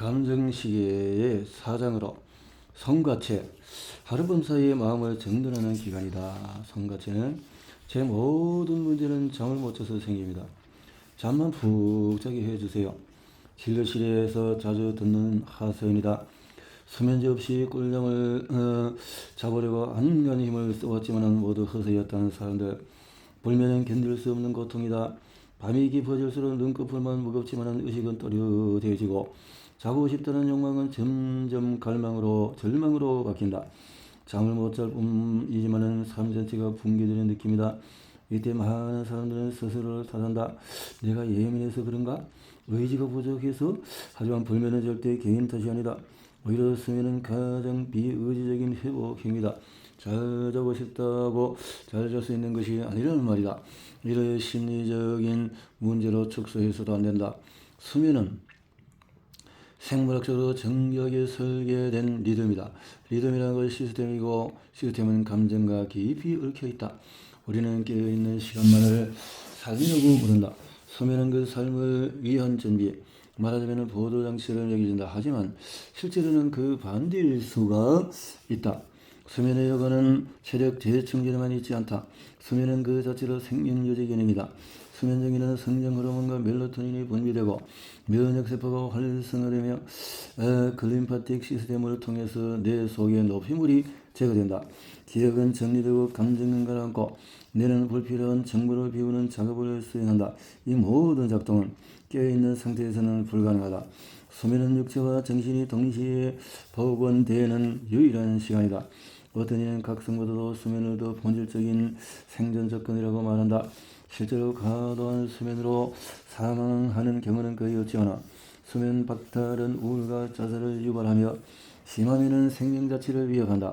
감정시계의 사장으로 성가체, 하룻밤 사이에 마음을 정돈하는 기간이다. 성가체는 제 모든 문제는 잠을 못 자서 생깁니다. 잠만 푹 자게 해주세요. 진료실에서 자주 듣는 하소연이다. 수면제 없이 꿀잠을 자보려고 안간히 힘을 써왔지만 모두 허세였다는 사람들. 불면은 견딜 수 없는 고통이다. 밤이 깊어질수록 눈꺼풀만 무겁지만 의식은 또렷해지고 자고 싶다는 욕망은 점점 갈망으로 절망으로 바뀐다. 잠을 못 잘 뿐이지만 삶 전체가 붕괴되는 느낌이다. 이때 많은 사람들은 스스로를 탓한다. 내가 예민해서 그런가? 의지가 부족해서? 하지만 불면은 절대 개인 탓이 아니다. 오히려 수면은 가장 비의지적인 회복행위다. 잘 자고 싶다고 잘 잘 수 있는 것이 아니라는 말이다. 이를 심리적인 문제로 축소해서도 안 된다. 수면은 생물학적으로 정교하게 설계된 리듬이다. 리듬이라는 것은 시스템이고 시스템은 감정과 깊이 얽혀 있다. 우리는 깨어있는 시간만을 살려고 부른다. 수면은 그 삶을 위한 준비, 말하자면 보도장치를 여겨진다. 하지만 실제로는 그 반대일 수가 있다. 수면의 여건은 체력 재충전에만 있지 않다. 수면은 그 자체로 생명유지 기능이다. 수면 중에는 성장 호르몬과 멜라토닌이 분비되고 면역세포가 활성화되며 글림파틱 시스템을 통해서 뇌 속의 노폐물이 제거된다. 기억은 정리되고 감정은 가라앉고 뇌는 불필요한 정보를 비우는 작업을 수행한다. 이 모든 작동은 깨어있는 상태에서는 불가능하다. 수면은 육체와 정신이 동시에 복원되는 유일한 시간이다. 어떤 이는 각성보다도 수면을 더 본질적인 생존 조건이라고 말한다. 실제로 과도한 수면으로 사망하는 경우는 거의 없지 않아. 수면 박탈은 우울과 자살을 유발하며 심하면은 생명 자체를 위협한다.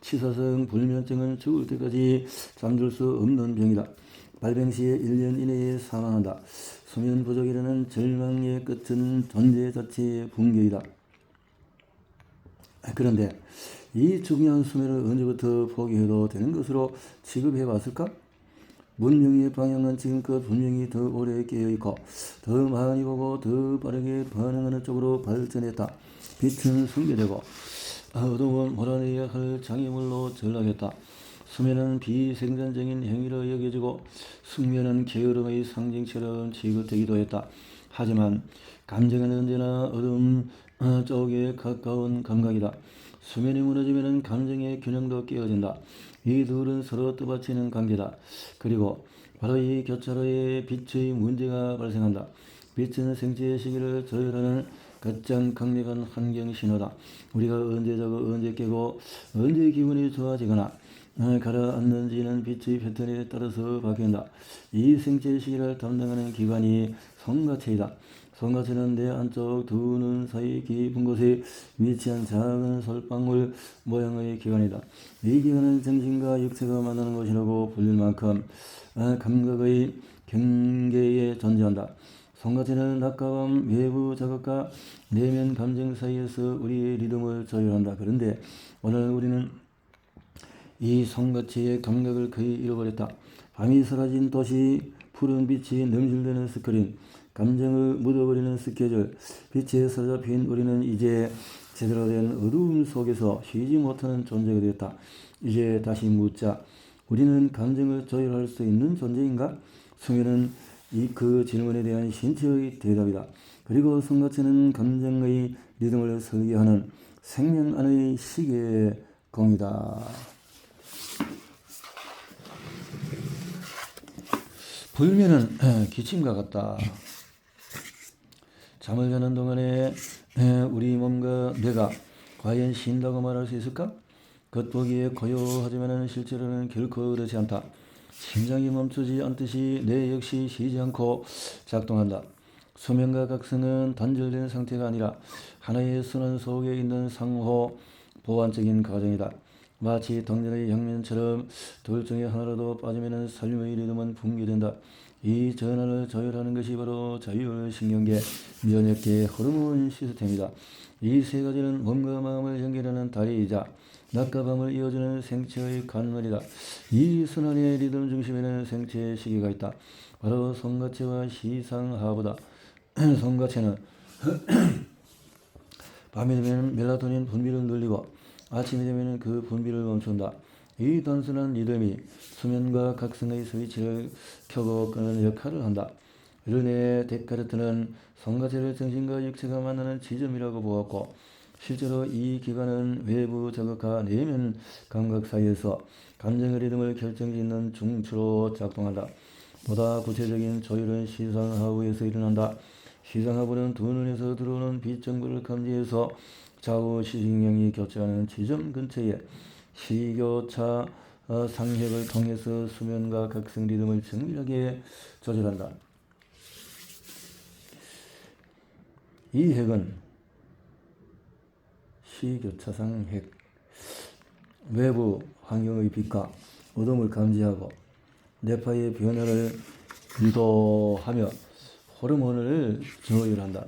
치사성 불면증은 죽을 때까지 잠들 수 없는 병이다. 발병 시에 1년 이내에 사망한다. 수면 부족이라는 절망의 끝은 존재 자체의 붕괴이다. 그런데 이 중요한 수면을 언제부터 포기해도 되는 것으로 취급해 왔을까? 문명의 방향은 지금껏 분명히 더 오래 깨어있고 더 많이 보고 더 빠르게 반응하는 쪽으로 발전했다. 빛은 숭배되고 어둠은 몰아내야 할 장애물로 전락했다. 수면은 비생산적인 행위로 여겨지고 숙면은 게으름의 상징처럼 취급되기도 했다. 하지만 감정은 언제나 어둠 쪽에 가까운 감각이다. 수면이 무너지면 감정의 균형도 깨어진다. 이 둘은 서로 떠받치는 관계다. 그리고 바로 이 교차로에 빛의 문제가 발생한다. 빛은 생체의 시기를 조율하는 가장 강력한 환경 신호다. 우리가 언제 자고 언제 깨고 언제 기분이 좋아지거나 가라앉는지는 빛의 패턴에 따라서 바뀐다. 이 생체의 시기를 담당하는 기관이 성가체이다. 성가체는 내 안쪽 두 눈 사이 깊은 곳에 위치한 작은 솔방울 모양의 기관이다. 이 기관은 정신과 육체가 만나는 곳이라고 불릴 만큼 감각의 경계에 존재한다. 성가체는 낮과 밤 외부 자극과 내면 감정 사이에서 우리의 리듬을 조율한다. 그런데 오늘 우리는 이 성가체의 감각을 거의 잃어버렸다. 밤이 사라진 도시, 푸른 빛이 넘실대는 스크린, 감정을 묻어버리는 스케줄, 빛에 사로잡힌 우리는 이제 제대로 된 어두움 속에서 쉬지 못하는 존재가 되었다. 이제 다시 묻자. 우리는 감정을 조율할 수 있는 존재인가? 수면은 그 질문에 대한 신체의 대답이다. 그리고 성가체는 감정의 리듬을 설계하는 생명 안의 시계공이다. 불면은 기침과 같다. 잠을 자는 동안에 우리 몸과 뇌가 과연 쉰다고 말할 수 있을까? 겉보기에 고요하지만 실제로는 결코 그렇지 않다. 심장이 멈추지 않듯이 뇌 역시 쉬지 않고 작동한다. 수면과 각성은 단절된 상태가 아니라 하나의 순환 속에 있는 상호 보완적인 과정이다. 마치 동전의 양면처럼 둘 중에 하나라도 빠지면 삶의 리듬은 붕괴된다. 이 전환을 조율하는 것이 바로 자율신경계, 면역계, 호르몬 시스템이다. 이 세 가지는 몸과 마음을 연결하는 다리이자 낮과 밤을 이어주는 생체의 관문이다. 이 순환의 리듬 중심에는 생체의 시계가 있다. 바로 성가체와 시상하부다. 성가체는 밤이 되면 멜라토닌 분비를 늘리고 아침이 되면 그 분비를 멈춘다. 이 단순한 리듬이 수면과 각성의 스위치를 켜고 끄는 역할을 한다. 르네 데카르트는 성가체를 정신과 육체가 만나는 지점이라고 보았고, 실제로 이 기관은 외부 자극과 내면 감각 사이에서 감정의 리듬을 결정짓는 중추로 작동한다. 보다 구체적인 조율은 시상하부에서 일어난다. 시상하부는 두 눈에서 들어오는 빛 정보를 감지해서 좌우 시신경이 교차하는 지점 근처에 시교차 상핵을 통해서 수면과 각성 리듬을 정밀하게 조절한다. 이 핵은 시교차상 핵, 외부 환경의 빛과 어둠을 감지하고 뇌파의 변화를 유도하며 호르몬을 조율한다.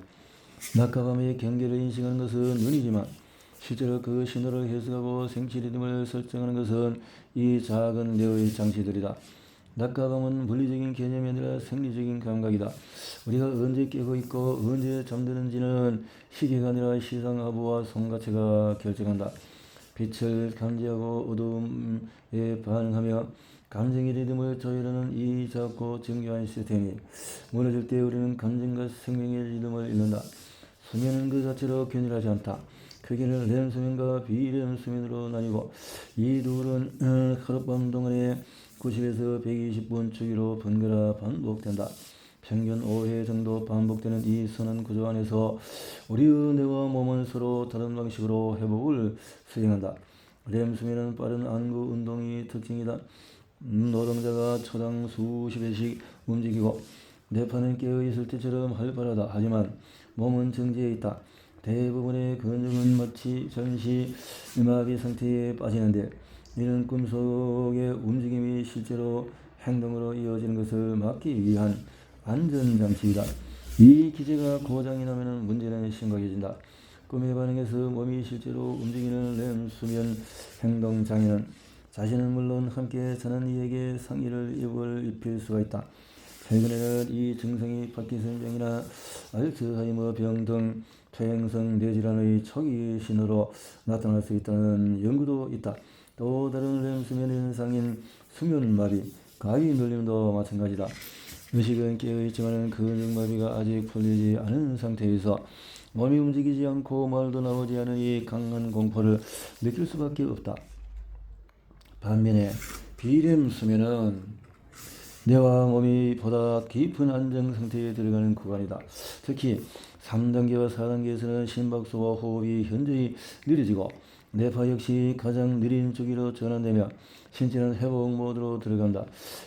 낮과 밤의 경계를 인식하는 것은 눈이지만 실제로 그 신호를 해석하고 생체 리듬을 설정하는 것은 이 작은 뇌의 장치들이다. 낮과 밤은 물리적인 개념이 아니라 생리적인 감각이다. 우리가 언제 깨고 있고 언제 잠드는지는 시계가 아니라 시상하부와 송가체가 결정한다. 빛을 감지하고 어둠에 반응하며 감정의 리듬을 조율하는 이 작고 정교한 시스템이 무너질 때 우리는 감정과 생명의 리듬을 잃는다. 수면은 그 자체로 균일하지 않다. 크게는 렘 수면과 비렘 수면으로 나뉘고 이 둘은 하룻밤 동안에 90에서 120분 주기로 번갈아 반복된다. 평균 5회 정도 반복되는 이 선한 구조 안에서 우리의 뇌와 몸은 서로 다른 방식으로 회복을 수행한다. 렘 수면은 빠른 안구 운동이 특징이다. 노동자가 초당 수십 회씩 움직이고 뇌파는 깨어있을 때처럼 활발하다. 하지만 몸은 정지해 있다. 대부분의 근육은 마치 잠시 마비 상태에 빠지는데 이는 꿈속의 움직임이 실제로 행동으로 이어지는 것을 막기 위한 안전장치이다. 이 기제가 고장이 나면 문제는 심각해진다. 꿈에 반응해서 몸이 실제로 움직이는 렘 수면 행동 장애는 자신은 물론 함께 자는 이에게 상의를 입힐 수가 있다. 최근에는 이 증상이 파킨슨병이나 알츠하이머 병 등 퇴행성 뇌질환의 초기 신호로 나타날 수 있다는 연구도 있다. 또 다른 렘 수면 현상인 수면마비, 가위 눌림도 마찬가지다. 의식은 깨어있지만 근육마비가 아직 풀리지 않은 상태에서 몸이 움직이지 않고 말도 나오지 않은 이 강한 공포를 느낄 수밖에 없다. 반면에 비렘 수면은 뇌와 몸이 보다 깊은 안정 상태에 들어가는 구간이다. 특히 3단계와 4단계에서는 심박수와 호흡이 현저히 느려지고 뇌파 역시 가장 느린 주기로 전환되며 신체는 회복 모드로 들어간다.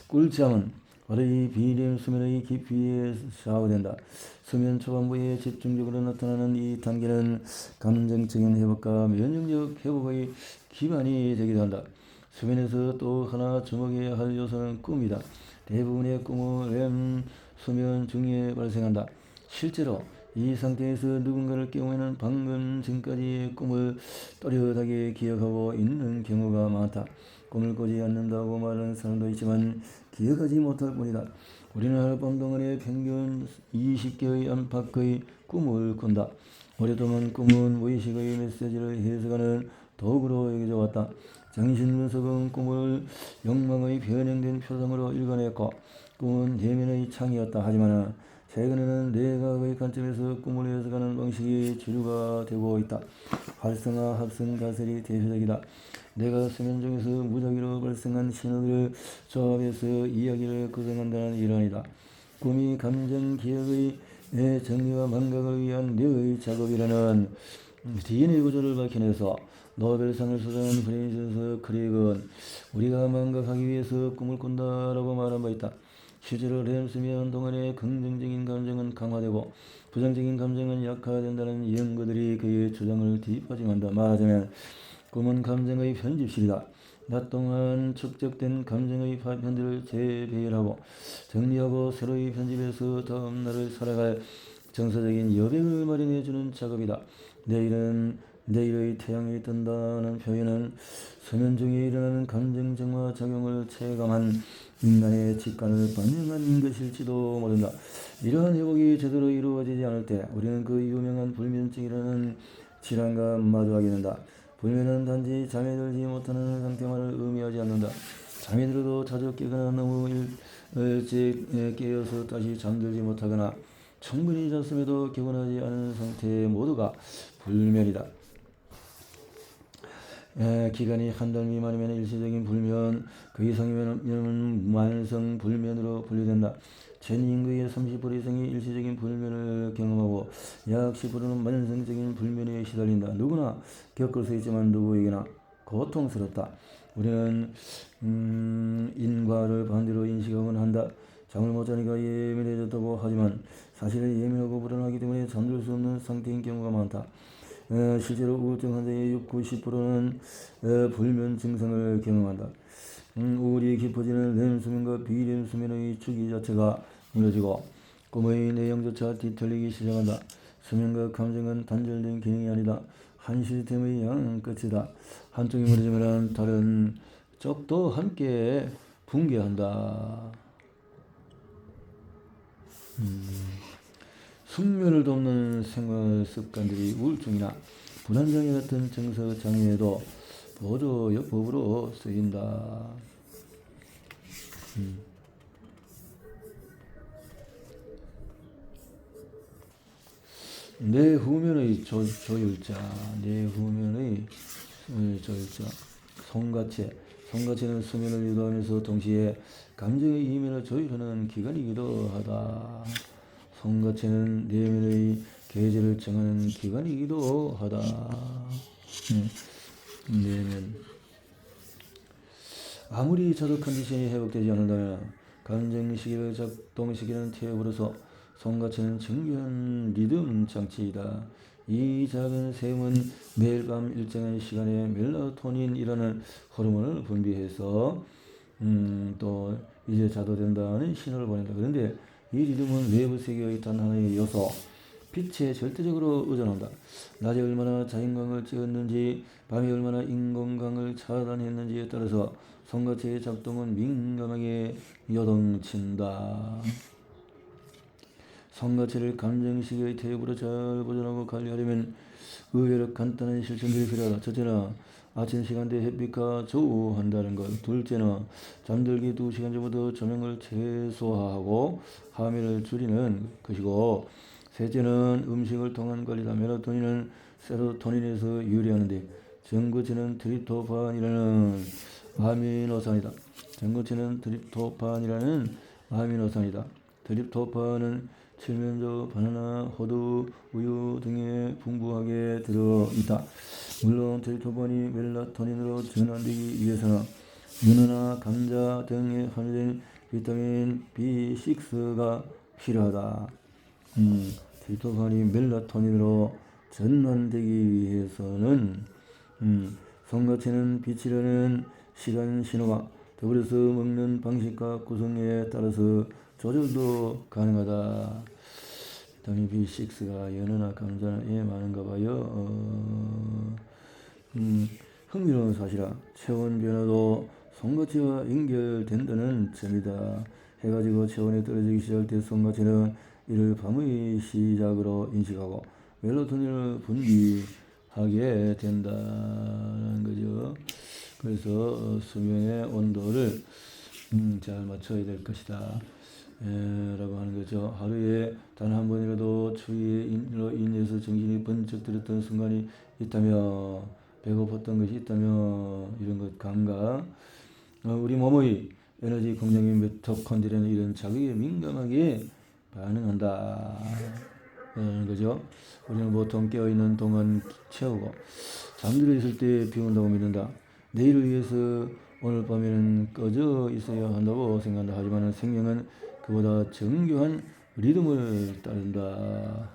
꿀잠은 바로 비렘 수면의 깊이에 샤워된다. 수면 초반부에 집중적으로 나타나는 이 단계는 감정적인 회복과 면역력 회복의 기반이 되기도 한다. 수면에서 또 하나 주목해야 할 요소는 꿈이다. 대부분의 꿈은 렘 수면 중에 발생한다. 실제로 이 상태에서 누군가를 깨우면 방금 전까지의 꿈을 또렷하게 기억하고 있는 경우가 많다. 꿈을 꾸지 않는다고 말하는 사람도 있지만 기억하지 못할 뿐이다. 우리는 하룻밤 동안에 평균 20개의 안팎의 꿈을 꾼다. 오랫동안 꿈은 무의식의 메시지를 해석하는 도구로 여겨져 왔다. 정신분석은 꿈을 욕망의 변형된 표정으로 읽어냈고 꿈은 내면의 창이었다. 하지만 최근에는 뇌과학의 관점에서 꿈을 해석하는 방식이 주류가 되고 있다. 활성화 합성 가설이 대표적이다. 뇌가 수면 중에서 무작위로 발생한 신호들을 조합해서 이야기를 구성한다는 이론이다. 꿈이 감정 기억의 정리와 망각을 위한 뇌의 작업이라는 DNA 구조를 밝혀내서 노벨상을 수상한 프랜시스 크릭은 우리가 망각하기 위해서 꿈을 꾼다라고 말한 바 있다. 실제로 렘 수면 동안에 긍정적인 감정은 강화되고 부정적인 감정은 약화된다는 연구들이 그의 주장을 뒷받침한다. 말하자면 꿈은 감정의 편집실이다. 낮 동안 축적된 감정의 파편들을 재배열하고 정리하고 새로이 편집해서 다음 날을 살아갈 정서적인 여백을 마련해주는 작업이다. 내일의 태양이 뜬다는 표현은 수면 중에 일어나는 감정 정화 작용을 체감한 인간의 직관을 반영한 것일지도 모른다. 이러한 회복이 제대로 이루어지지 않을 때 우리는 그 유명한 불면증이라는 질환과 마주하게 된다. 불면은 단지 잠에 들지 못하는 상태만을 의미하지 않는다. 잠이 들어도 자주 깨거나 너무 일찍 깨어서 다시 잠들지 못하거나 충분히 잤음에도 개운하지 않은 상태 모두가 불면이다. 기간이 한 달 미만이면 일시적인 불면, 그 이상이면 만성 불면으로 분류된다. 전 인구의 30% 이상이 일시적인 불면을 경험하고 약 10%는 만성적인 불면에 시달린다. 누구나 겪을 수 있지만 누구에게나 고통스럽다. 우리는 인과를 반대로 인식하곤 한다. 잠을 못 자니까 예민해졌다고 하지만 사실은 예민하고 불안하기 때문에 잠들 수 없는 상태인 경우가 많다. 실제로 우울증 환자의 90%는 불면 증상을 경험한다. 우울이 깊어지는 렘수면과 비렘수면의 주기 자체가 무너지고 꿈의 내용조차 뒤틀리기 시작한다. 수면과 감정은 단절된 기능이 아니다. 한 시스템의 양 끝이다. 한쪽이 무너지면 다른 쪽도 함께 붕괴한다. 숙면을 돕는 생활 습관들이 우울증이나 불안장애 같은 정서 장애에도 보조요법으로 쓰인다. 내 후면의 조율자, 내 후면의 조율자, 송가체. 송가체는 수면을 유도하면서 동시에 감정의 이면을 조율하는 기관이기도 하다. 송가체는 내면의 계절을 정하는 기관이기도 하다. 내면. 아무리 자도 컨디션이 회복되지 않는다면 감정시계를 작동시키는 태엽으로서 송가체는 정교한 리듬 장치이다. 이 작은 샘은 매일 밤 일정한 시간에 멜라토닌이라는 호르몬을 분비해서 또 이제 자도 된다는 신호를 보낸다. 그런데 이 리듬은 외부 세계의 단 하나의 요소, 빛에 절대적으로 의존한다. 낮에 얼마나 자연광을 찍었는지, 밤에 얼마나 인공광을 차단했는지에 따라서 송가체의 작동은 민감하게 요동친다. 송가체를 감정시계의 태엽으로 잘 보존하고 관리하려면 의외로 간단한 실천들이 필요하다. 첫째는 아침 시간대 햇빛과 조우한다는 것. 둘째는 잠들기 2시간 전부터 조명을 최소화하고 화면을 줄이는 것이고, 셋째는 음식을 통한 관리다. 멜라토닌은 세로토닌에서 유래하는데 전구체는 트립토판이라는 아미노산이다. 트립토판은 칠면조, 바나나, 호두, 우유 등에 풍부하게 들어있다. 물론 트립토판이 멜라토닌으로 전환되기 위해서는 연어나 감자 등에 함유된 비타민 B6가 필요하다. 트립토판이 멜라토닌으로 전환되기 위해서는 송가체는 빛이라는 시간 신호가 더불어서 먹는 방식과 구성에 따라서 조절도 가능하다. 비타민 B6가 연어나 감자에 많은가 봐요. 흥미로운 사실은 체온 변화도 송가체와 연결된다는 점이다. 해가 지고 체온이 떨어지기 시작할 때 송가체는 이를 밤의 시작으로 인식하고 멜라토닌을 분비하게 된다는 거죠. 그래서 수면의 온도를 잘 맞춰야 될 것이다. 라고 하는 거죠. 하루에 단 한 번이라도 추위로 인해서 정신이 번쩍 들었던 순간이 있다면, 배고팠던 것이 있다면, 이런 것 감각, 우리 몸의 에너지 공장인 미토콘드리아는 이런 자극에 민감하게 반응한다. 라는 거죠. 우리는 보통 깨어있는 동안 채우고 잠들어 있을 때 비운다고 믿는다. 내일을 위해서 오늘 밤에는 꺼져 있어야 한다고 생각한다. 하지만 생명은 그보다 정교한 리듬을 따른다.